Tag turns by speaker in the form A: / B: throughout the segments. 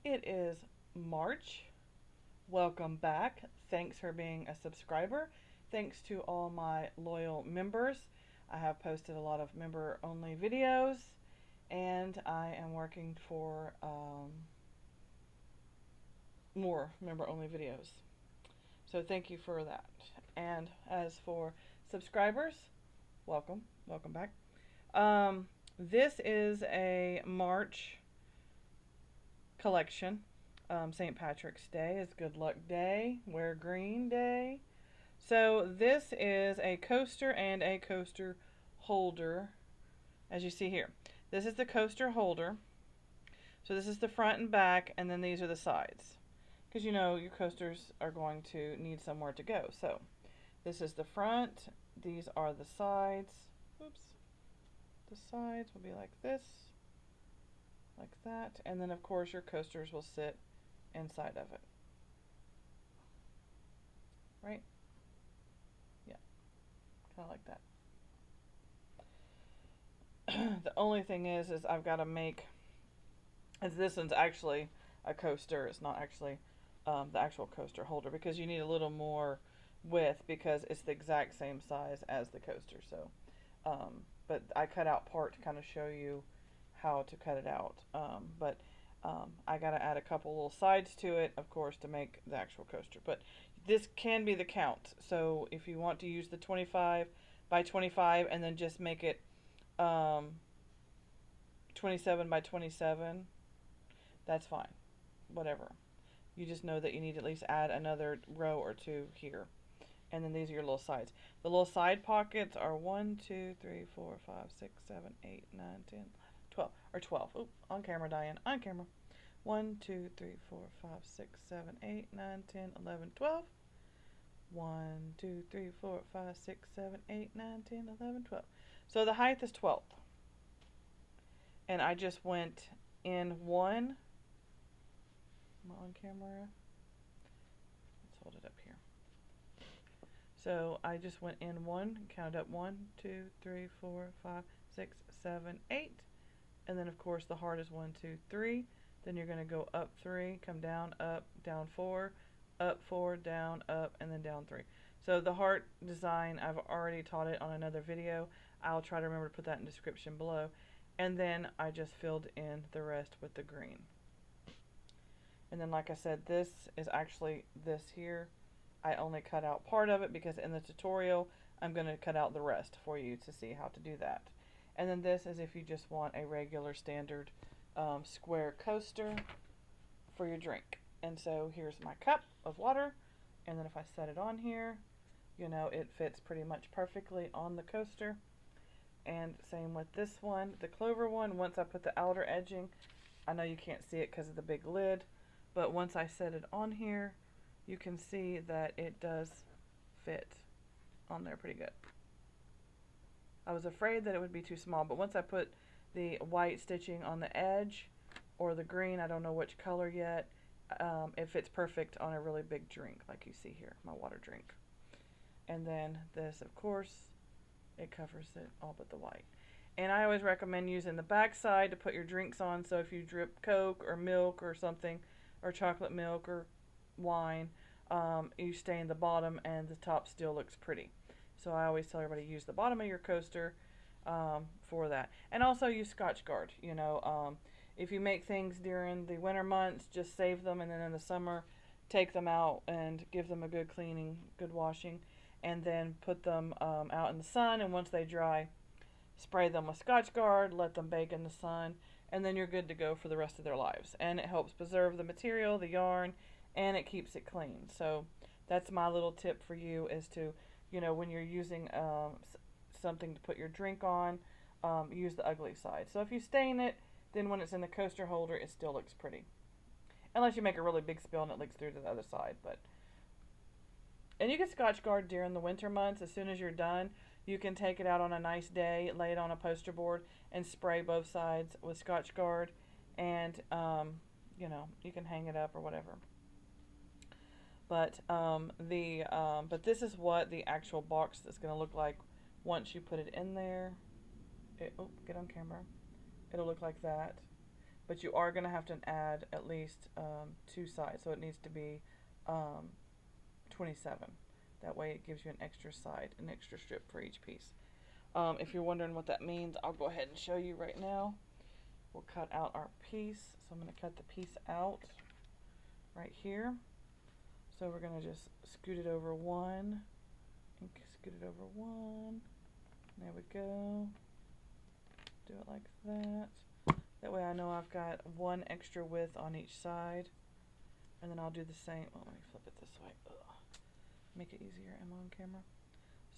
A: It is March. Welcome back. Thanks for being a subscriber. Thanks to all my loyal members. I have posted a lot of member-only videos, and I am working for more member-only videos. So thank you for that. And as for subscribers, welcome back. This is a March collection. St. Patrick's Day is Good Luck Day, Wear Green Day. So this is a coaster and a coaster holder, as you see here. This is the coaster holder. So this is the front and back, and then these are the sides. Because you know your coasters are going to need somewhere to go. So this is the front, these are the sides. Oops. The sides will be like this, like that, and then of course your coasters will sit inside of it. Right? Yeah. Kind of like that. The only thing is I've got to make, as this one's actually a coaster, it's not actually the actual coaster holder, because you need a little more width because it's the exact same size as the coaster. So but I cut out part to kind of show you how to cut it out. I got to add a couple little sides to it, of course, to make the actual coaster. But this can be the count. So if you want to use the 25 by 25 and then just make it 27 by 27, that's fine. Whatever. You just know that you need to at least add another row or two here. And then these are your little sides. The little side pockets are 1, 2, 3, 4, 5, 6, 7, 8, 9, 10, 11, 12. Or 12. Oop, on camera, Diane. On camera. 1, 2, 3, 4, 5, 6, 7, 8, 9, 10, 11, 12. 1, 2, 3, 4, 5, 6, 7, 8, 9, 10, 11, 12. So the height is 12. And I just went in one. Am I on camera? Let's hold it up here. So I just went in one, counted up 1, 2, 3, 4, 5, 6, 7, 8. And then of course the heart is 1, 2, 3. Then you're going to go up 3, come down, up, down 4, up 4, down, up, and then down 3. So the heart design, I've already taught it on another video. I'll try to remember to put that in the description below. And then I just filled in the rest with the green. And then like I said, this is actually this here. I only cut out part of it because in the tutorial I'm going to cut out the rest for you to see how to do that. And then this is if you just want a regular standard square coaster for your drink. And so here's my cup of water, and then if I set it on here, you know, it fits pretty much perfectly on the coaster. And same with this one, the Clover one. Once I put the outer edging, I know you can't see it because of the big lid, but once I set it on here, you can see that it does fit on there pretty good. I was afraid that it would be too small, but once I put the white stitching on the edge, or the green, I don't know which color yet, it fits perfect on a really big drink, like you see here, my water drink. And then this, of course, it covers it all but the white. And I always recommend using the back side to put your drinks on, so if you drip Coke or milk or something, or chocolate milk or wine, you stain the bottom and the top still looks pretty. So I always tell everybody use the bottom of your coaster for that. And also use Scotch Guard. You know, if you make things during the winter months, just save them, and then in the summer take them out and give them a good cleaning, good washing, and then put them out in the sun, and once they dry, spray them with Scotch Guard, let them bake in the sun, and then you're good to go for the rest of their lives. And it helps preserve the material, the yarn, and it keeps it clean. So that's my little tip for you, is to, you know, when you're using something to put your drink on, use the ugly side. So if you stain it, then when it's in the coaster holder, it still looks pretty. Unless you make a really big spill and it leaks through to the other side. And you can Scotch Guard during the winter months. As soon as you're done, you can take it out on a nice day, lay it on a poster board, and spray both sides with Scotch Guard. And, you know, you can hang it up or whatever. But but this is what the actual box is going to look like once you put it in there. Oh, get on camera. It'll look like that. but you are going to have to add at least 2 sides, so it needs to be 27. That way it gives you an extra side, an extra strip for each piece. If you're wondering what that means, I'll go ahead and show you right now. We'll cut out our piece. So I'm going to cut the piece out right here. So we're going to just scoot it over one, and scoot it over one. There we go. Do it like that. That way I know I've got one extra width on each side. And then I'll do the same. Oh, let me flip it this way. Ugh. Make it easier. Am I on camera?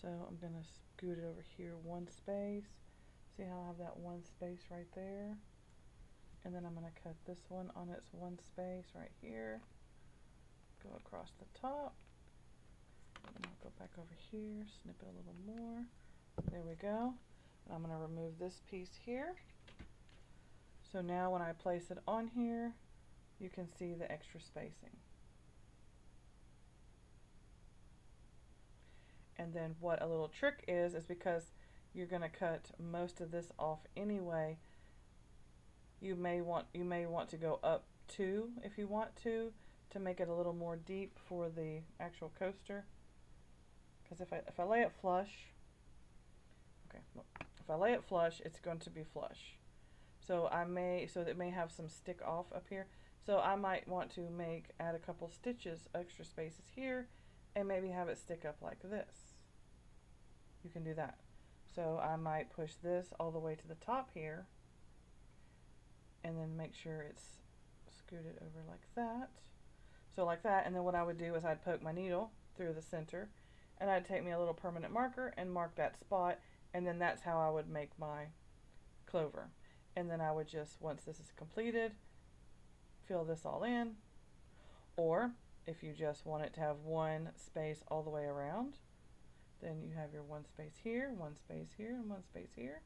A: So I'm going to scoot it over here one space. See how I have that one space right there? And then I'm going to cut this one on its one space right here. Go across the top. And I'll go back over here, snip it a little more. There we go. And I'm going to remove this piece here. So now when I place it on here, you can see the extra spacing. And then what a little trick is because you're going to cut most of this off anyway. You may want to go up 2 if you want to make it a little more deep for the actual coaster. Because if I lay it flush, okay, look, if I lay it flush, it's going to be flush. So it may have some stick off up here. So I might want to add a couple stitches, extra spaces here, and maybe have it stick up like this. You can do that. So I might push this all the way to the top here, and then make sure it's scooted over like that. So like that, and then what I would do is I'd poke my needle through the center, and I'd take me a little permanent marker and mark that spot, and then that's how I would make my clover. And then I would just, once this is completed, fill this all in. Or if you just want it to have one space all the way around, then you have your one space here, one space here, and one space here.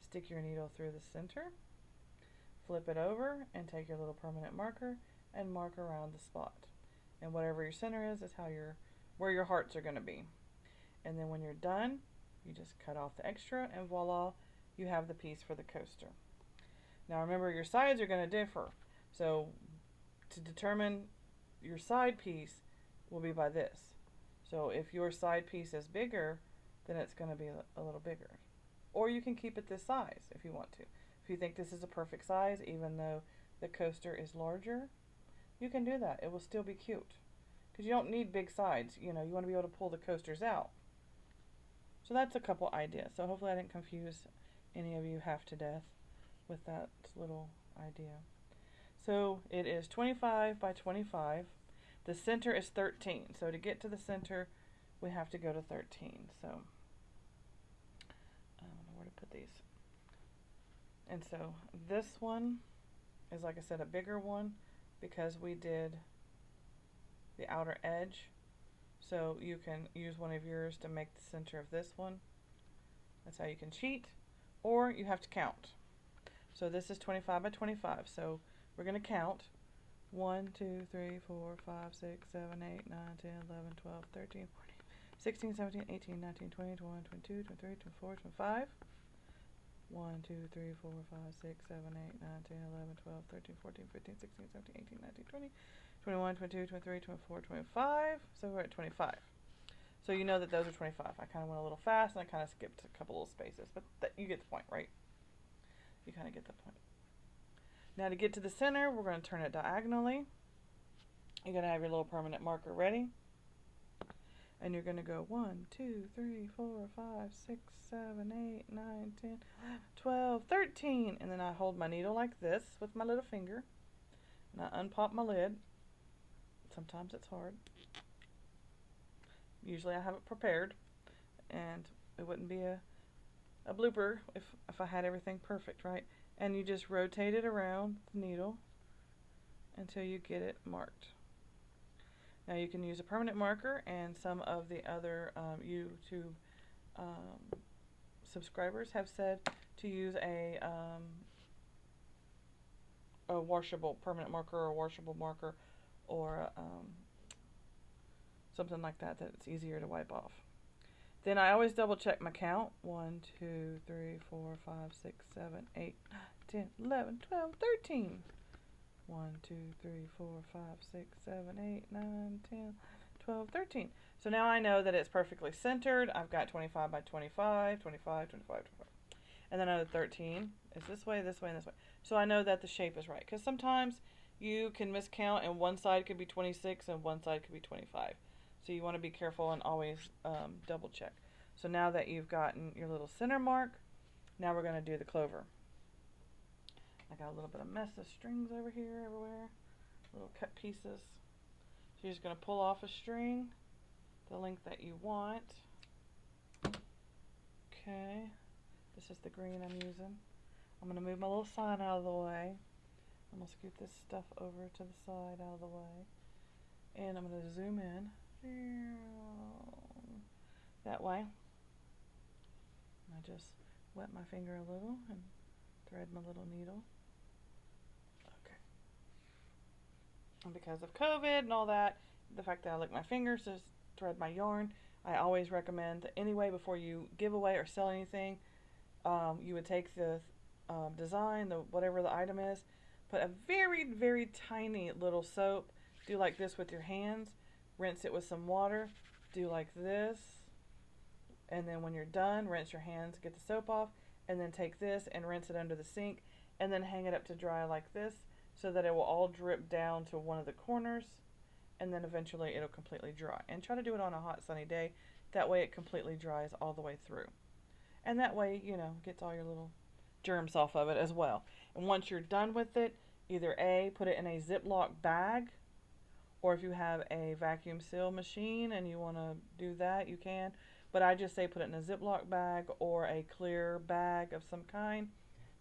A: Stick your needle through the center, flip it over, and take your little permanent marker and mark around the spot. And whatever your center is how where your hearts are going to be. And then when you're done, you just cut off the extra, and voila, you have the piece for the coaster. Now remember, your sides are going to differ. So to determine your side piece will be by this. So if your side piece is bigger, then it's going to be a little bigger. Or you can keep it this size if you want to. If you think this is a perfect size, even though the coaster is larger, you can do that. It will still be cute. Because you don't need big sides. You know, you want to be able to pull the coasters out. So that's a couple ideas. So hopefully I didn't confuse any of you half to death with that little idea. So it is 25 by 25. The center is 13. So to get to the center, we have to go to 13. So I don't know where to put these. And so this one is, like I said, a bigger one because we did the outer edge. So you can use one of yours to make the center of this one. That's how you can cheat. Or you have to count. So this is 25 by 25. So we're going to count. 1, 2, 3, 4, 5, 6, 7, 8, 9, 10, 11, 12, 13, 14, 16, 17, 18, 19, 20, 21, 22, 23, 24, 25. 1, 2, 3, 4, 5, 6, 7, 8, 9, 10, 11, 12, 13, 14, 15, 16, 17, 18, 19, 20, 21, 22, 23, 24, 25. So we're at 25. So you know that those are 25. I kind of went a little fast and I kind of skipped a couple little spaces, but you get the point, right? You kind of get the point. Now to get to the center, we're going to turn it diagonally. You're going to have your little permanent marker ready. And you're going to go 1, 2, 3, 4, 5, 6, 7, 8, 9, 10, 12, 13. And then I hold my needle like this with my little finger. And I unpop my lid. Sometimes it's hard. Usually I have it prepared. And it wouldn't be a blooper if I had everything perfect, right? And you just rotate it around the needle until you get it marked. Now you can use a permanent marker, and some of the other YouTube subscribers have said to use a washable permanent marker or a washable marker or something like that that's easier to wipe off. Then I always double check my count. 1, 2, 3, 4, 5, 6, 7, 8, 10, 11, 12, 13. 1, 2, 3, 4, 5, 6, 7, 8, 9, 10, 12, 13. So now I know that it's perfectly centered. I've got 25 by 25, 25, 25, 25. And then another 13 is this way, this way, and this way. So I know that the shape is right. Because sometimes you can miscount and one side could be 26 and one side could be 25. So you want to be careful and always double check. So now that you've gotten your little center mark, now we're going to do the clover. I got a little bit of mess of strings over here, everywhere. Little cut pieces. So you're just going to pull off a string the length that you want. Okay. This is the green I'm using. I'm going to move my little sign out of the way. I'm going to scoot this stuff over to the side out of the way. And I'm going to zoom in. That way. I just wet my finger a little and thread my little needle. Okay. And because of COVID and all that, the fact that I lick my fingers to thread my yarn, I always recommend that anyway, before you give away or sell anything, you would take the design, whatever the item is, put a very, very tiny little soap, do like this with your hands, rinse it with some water, do like this, and then when you're done, rinse your hands, get the soap off, and then take this and rinse it under the sink, and then hang it up to dry like this, so that it will all drip down to one of the corners, and then eventually it'll completely dry. And try to do it on a hot sunny day, that way it completely dries all the way through. And that way, you know, gets all your little germs off of it as well. And once you're done with it, either A, put it in a Ziploc bag, or if you have a vacuum seal machine and you want to do that, you can. But I just say put it in a Ziploc bag or a clear bag of some kind.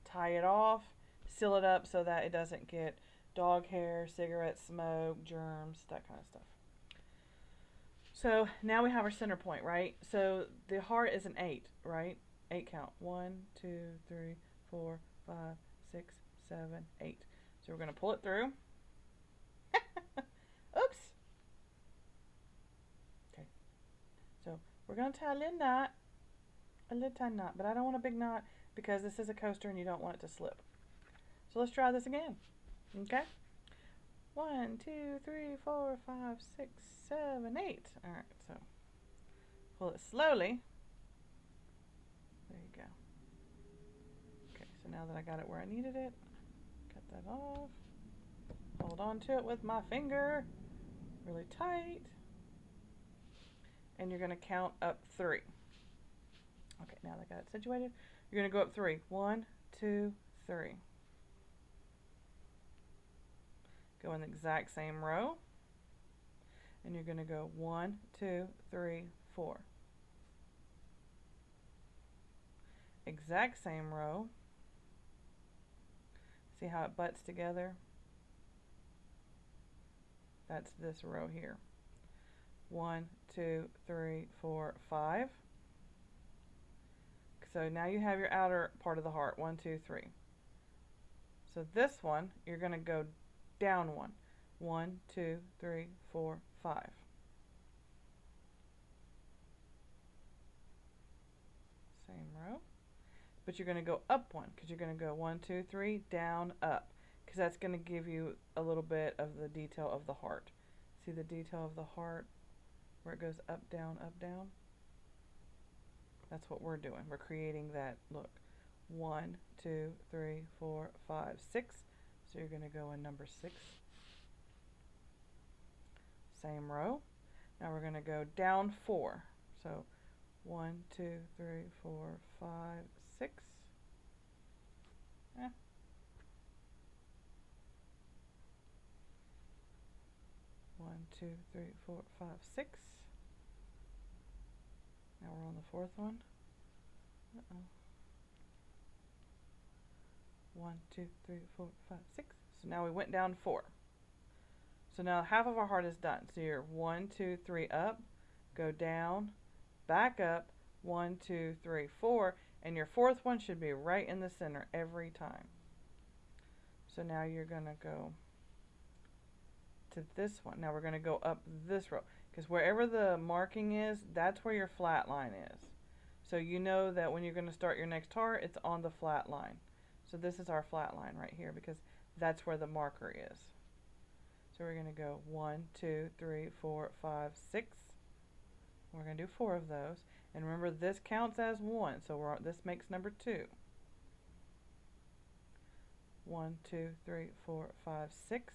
A: Tie it off, seal it up so that it doesn't get dog hair, cigarette smoke, germs, that kind of stuff. So now we have our center point, right? So the heart is an 8, right? 8 count. 1, 2, 3, 4, 5, 6, 7, 8. So we're going to pull it through. Oops. Okay. So we're going to tie a little knot. A little tiny knot. But I don't want a big knot because this is a coaster and you don't want it to slip. So let's try this again. Okay. 1, 2, 3, 4, 5, 6, 7, 8. Alright, so pull it slowly. There you go. Okay, so now that I got it where I needed it, cut that off. Hold on to it with my finger really tight. And you're going to count up 3. Okay, now that I got it situated, you're going to go up 3. 1, 2, 3. Go in the exact same row. And you're going to go 1, 2, 3, 4. Exact same row. See how it butts together? That's this row here. 1, 2, 3, 4, 5. So now you have your outer part of the heart. 1, 2, 3. So this one, you're going to go down 1. 1, 2, 3, 4, 5. Same row. But you're going to go up 1 because you're going to go 1, 2, 3, down, up. Because that's going to give you a little bit of the detail of the heart. See the detail of the heart where it goes up, down, up, down? That's what we're doing. We're creating that look. 1, 2, 3, 4, 5, 6. So you're going to go in number 6. Same row. Now we're going to go down 4. So 1, 2, 3, 4, 5, 6. 1, 2, 3, 4, 5, 6. Now we're on the 4th one. 1, 2, 3, 4, 5, 6. So now we went down 4. So now half of our heart is done. So you're 1, 2, 3 up, go down, back up, 1, 2, 3, 4, and your 4th one should be right in the center every time. So now you're going to go to this one. Now we're going to go up this row because wherever the marking is, that's where your flat line is. So you know that when you're going to start your next heart, it's on the flat line. So this is our flat line right here because that's where the marker is. So we're going to go 1, 2, 3, 4, 5, 6. We're going to do 4 of those. And remember, this counts as 1, so this makes number 2. 1, 2, 3, 4, 5, 6.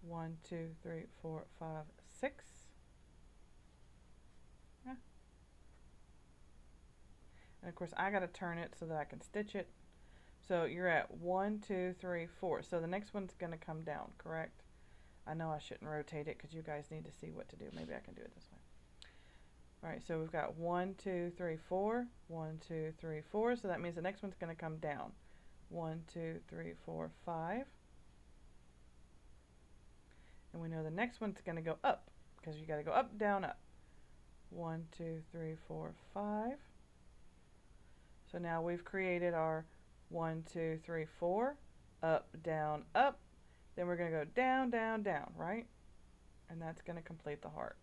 A: One, 2, 3, 4, 5, 6. Yeah. And of course, I got to turn it so that I can stitch it. So you're at 1, 2, 3, 4. So the next one's going to come down, correct? I know I shouldn't rotate it because you guys need to see what to do. Maybe I can do it this way. All right, so we've got 1, 2, 3, 4. 1, 2, 3, 4. So that means the next one's going to come down. 1, 2, 3, 4, 5. And we know the next one's going to go up because you got to go up, down, up. 1, 2, 3, 4, 5. So now we've created our 1, 2, 3, 4, up, down, up. Then we're going to go down, down, down, right? And that's going to complete the heart.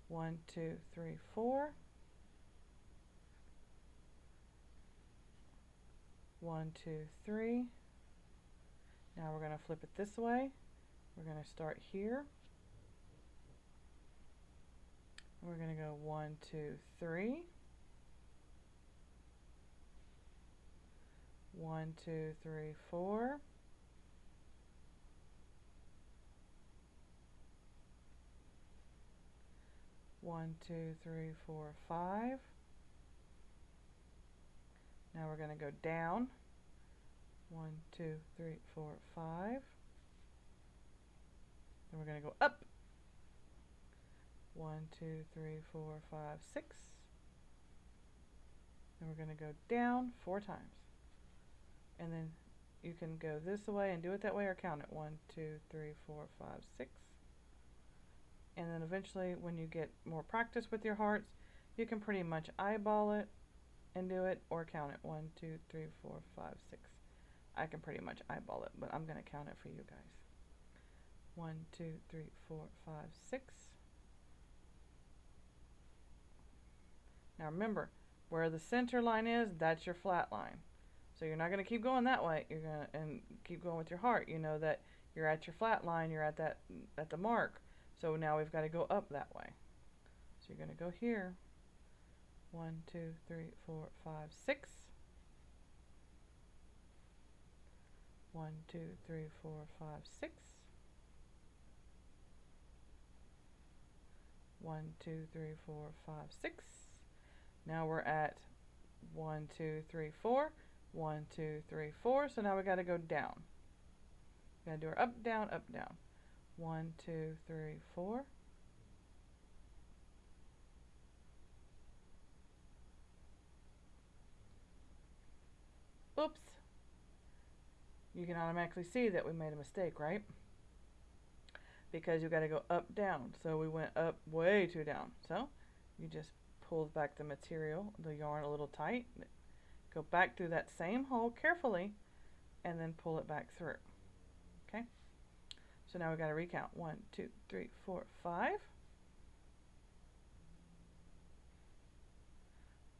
A: 1, 2, 3, 4. 1, 2, 3. Now we're going to flip it this way. We're going to start here. We're going to go 1, 2, 3. 1, 2, 3, 4. 1, 2, 3, 4, 5. Now we're going to go down. 1, 2, 3, 4, 5. Then we're going to go up. 1, 2, 3, 4, 5, 6. Then we're going to go down 4 times. And then you can go this way and do it that way or count it. 1, 2, 3, 4, 5, 6. And then eventually when you get more practice with your hearts, you can pretty much eyeball it and do it or count it. 1, 2, 3, 4, 5, 6. I can pretty much eyeball it, but I'm going to count it for you guys. 1, 2, 3, 4, 5, 6. Now remember, where the center line is, that's your flat line. So you're not going to keep going that way. You're going to keep going with your heart. You know that you're at your flat line, you're at the mark. So now we've got to go up that way. So you're going to go here. 1, 2, 3, 4, 5, 6. 1, 2, 3, 4, 5, 6. 1, 2, 3, 4, 5, 6. Now we're at 1, 2, 3, 4. 1, 2, 3, 4. So now we got to go down. We got to do our up, down, up, down. 1, 2, 3, 4. Oops. You can automatically see that we made a mistake, right? Because you got to go up, down. So we went up way too down. So you just pull back the material, the yarn a little tight. Go back through that same hole carefully and then pull it back through. Okay? So now we got to recount. 1, 2, 3, 4, 5.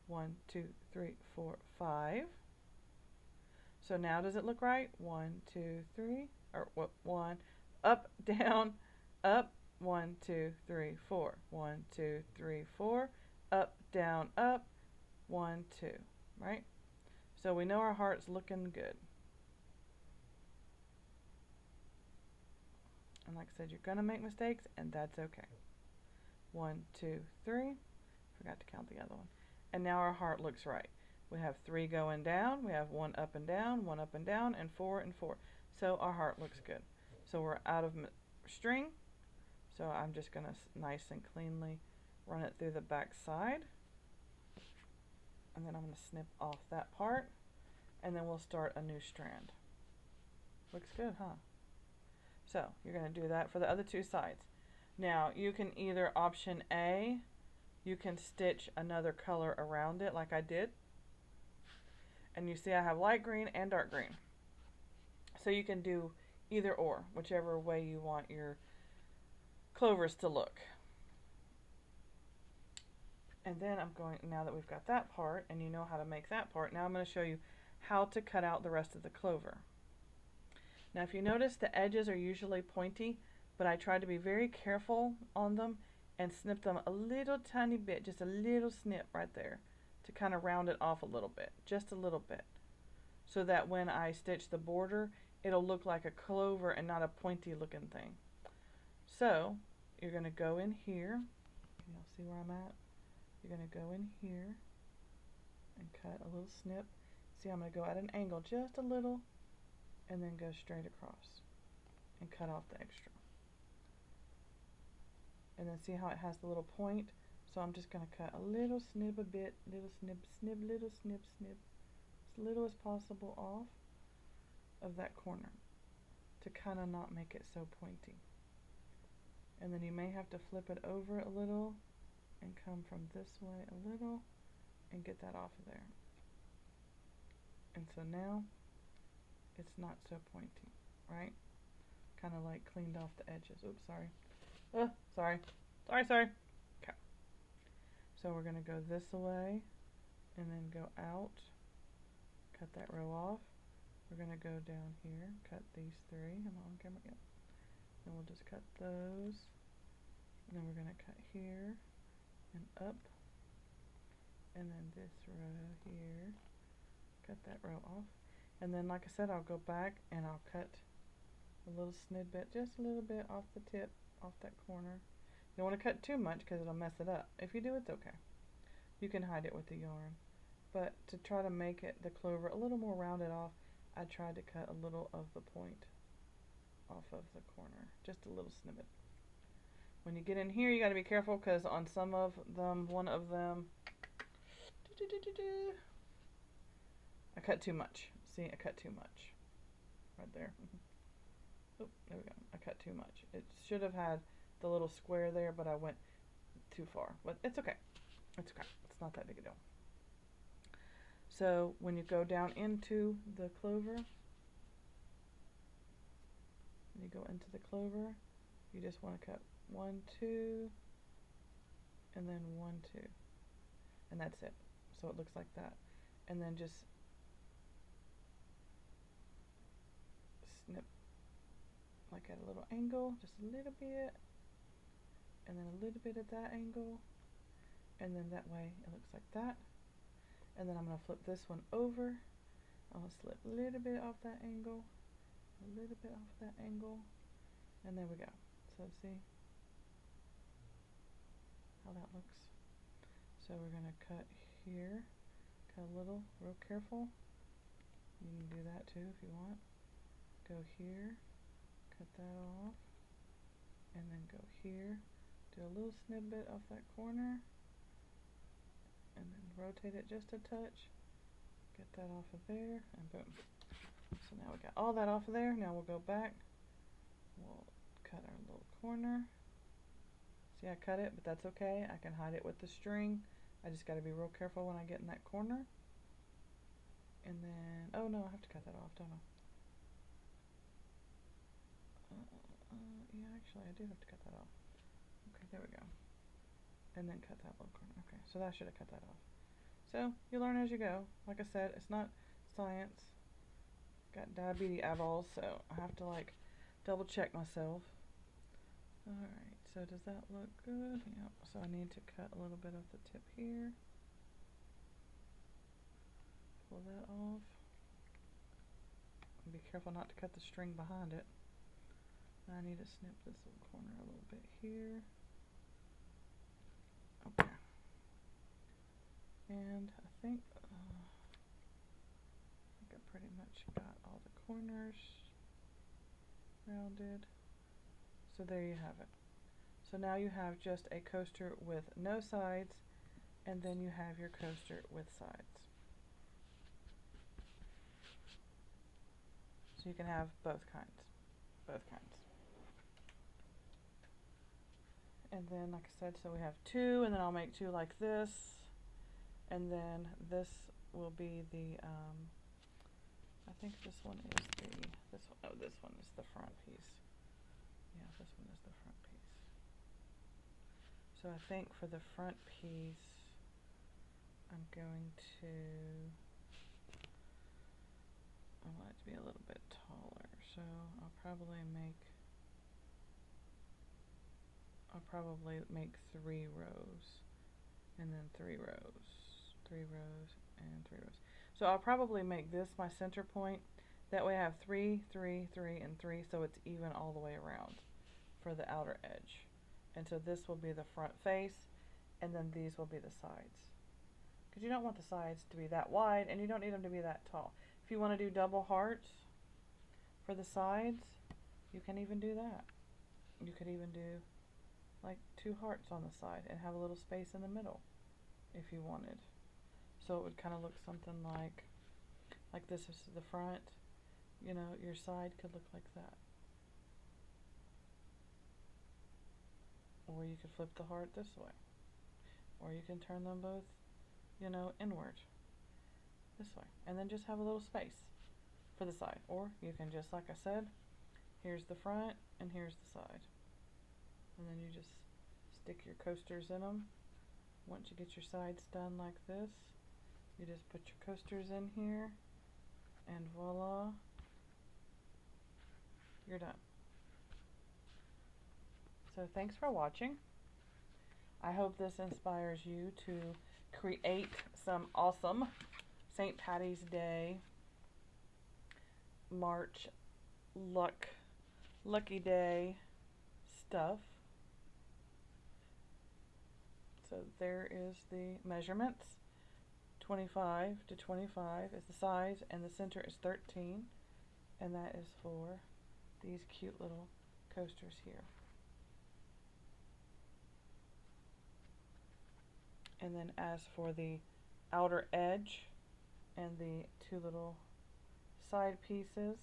A: 1, 2, 3, 4, 5. So now does it look right? 1, 2, 3, or what? 1, up, down, up. 1, 2, 3, 4. 1, 2, 3, 4. Up, down, up. 1, 2. Right? So we know our heart's looking good. And like I said, you're going to make mistakes, and that's okay. 1, 2, 3. Forgot to count the other one. And now our heart looks right. We have 3 going down. We have 1 up and down, 1 up and down, and 4 and 4. So our heart looks good. So we're out of string. So I'm just going to nice and cleanly run it through the back side. And then I'm going to snip off that part. And then we'll start a new strand. Looks good, huh? So you're going to do that for the other 2 sides. Now you can either option A, you can stitch another color around it like I did. And you see I have light green and dark green. So you can do either or, whichever way you want your clovers to look. And then I'm going, now that we've got that part and you know how to make that part, now I'm going to show you how to cut out the rest of the clover. Now if you notice, the edges are usually pointy, but I try to be very careful on them and snip them a little tiny bit, just a little snip right there to kind of round it off a little bit, just a little bit, so that when I stitch the border, it'll look like a clover and not a pointy looking thing. So you're going to go in here, you'll see where I'm at. You're going to go in here and cut a little snip. See, I'm going to go at an angle just a little and then go straight across and cut off the extra. And then see how it has the little point? So I'm just going to cut a little snip a bit, little snip, snip, little snip, snip, as little as possible off of that corner to kind of not make it so pointy. And then you may have to flip it over a little and come from this way a little and get that off of there. And so now it's not so pointy, right? Kind of like cleaned off the edges. Oops, sorry. Sorry. Okay. So we're going to go this way and then go out, cut that row off. We're going to go down here, cut these three. Am I on camera? Yep. Then we'll just cut those. And then we're going to cut here and up. And then this row here. Cut that row off. And then, like I said, I'll go back and I'll cut a little snippet, just a little bit off the tip, off that corner. You don't want to cut too much because it'll mess it up. If you do, it's okay. You can hide it with the yarn. But to try to make it, the clover, a little more rounded off, I tried to cut a little of the point off of the corner. Just a little snippet. When you get in here, you got to be careful because on some of them, one of them, I cut too much. See, I cut too much. Right there. Oh, there we go. I cut too much. It should have had the little square there, but I went too far. But it's okay. It's okay. It's not that big a deal. So when you go down into the clover, you go into the clover, you just want to cut 1, 2, and then 1, 2. And that's it. So it looks like that. And then just snip like at a little angle, just a little bit, and then a little bit at that angle, and then that way it looks like that. And then I'm going to flip this one over. I'm going to slip a little bit off that angle, a little bit off that angle, and there we go. So see how that looks? So we're going to cut here, cut a little, real careful. You can do that too if you want. Go here, cut that off, and then go here, do a little snippet off that corner, and then rotate it just a touch, get that off of there, and boom. So now we got all that off of there. Now we'll go back, we'll cut our little corner. See, I cut it, but that's okay. I can hide it with the string. I just got to be real careful when I get in that corner. And then, oh no, I have to cut that off, don't I? Yeah, actually, I do have to cut that off. Okay, there we go. And then cut that little corner. Okay, so that should have cut that off. So, you learn as you go. Like I said, it's not science. Got diabetes eyeballs, so I have to, like, double check myself. Alright, so does that look good? Yep, so I need to cut a little bit of the tip here. Pull that off. And be careful not to cut the string behind it. I need to snip this little corner a little bit here. Okay. And I think I pretty much got all the corners rounded. So there you have it. So now you have just a coaster with no sides, and then you have your coaster with sides. So you can have both kinds. And then, like I said, so we have 2, and then I'll make 2 like this, and then this will be the, I think this one is this one is the front piece. Yeah, this one is the front piece. So I think for the front piece, I'm going to, I want it to be a little bit taller, so I'll probably make 3 rows, and then 3 rows, 3 rows, and 3 rows. So I'll probably make this my center point. That way I have 3, 3, 3, and 3, so it's even all the way around for the outer edge. And so this will be the front face, and then these will be the sides. Because you don't want the sides to be that wide, and you don't need them to be that tall. If you want to do double hearts for the sides, you can even do that. You could even do like 2 hearts on the side and have a little space in the middle if you wanted. So it would kind of look something like this is the front, you know, your side could look like that. Or you could flip the heart this way. Or you can turn them both, you know, inward this way. And then just have a little space for the side. Or you can just, like I said, here's the front and here's the side. And then you just stick your coasters in them. Once you get your sides done like this, you just put your coasters in here, and voila, you're done. So thanks for watching. I hope this inspires you to create some awesome St. Patty's Day, March lucky day stuff. So there is the measurements. 25 to 25 is the size, and the center is 13, and that is for these cute little coasters here. And then as for the outer edge and the 2 little side pieces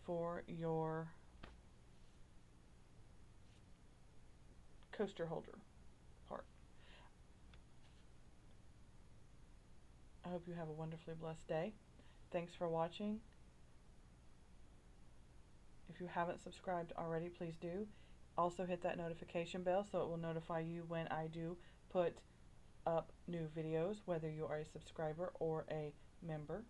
A: for your coaster holder part. I hope you have a wonderfully blessed day. Thanks for watching. If you haven't subscribed already, please do. Also hit that notification bell so it will notify you when I do put up new videos, whether you are a subscriber or a member.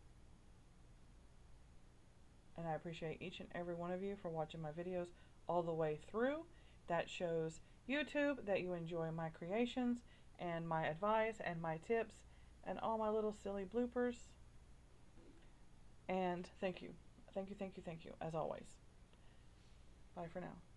A: And I appreciate each and every one of you for watching my videos all the way through. That shows YouTube that you enjoy my creations and my advice and my tips and all my little silly bloopers. And thank you. Thank you, thank you, thank you, as always. Bye for now.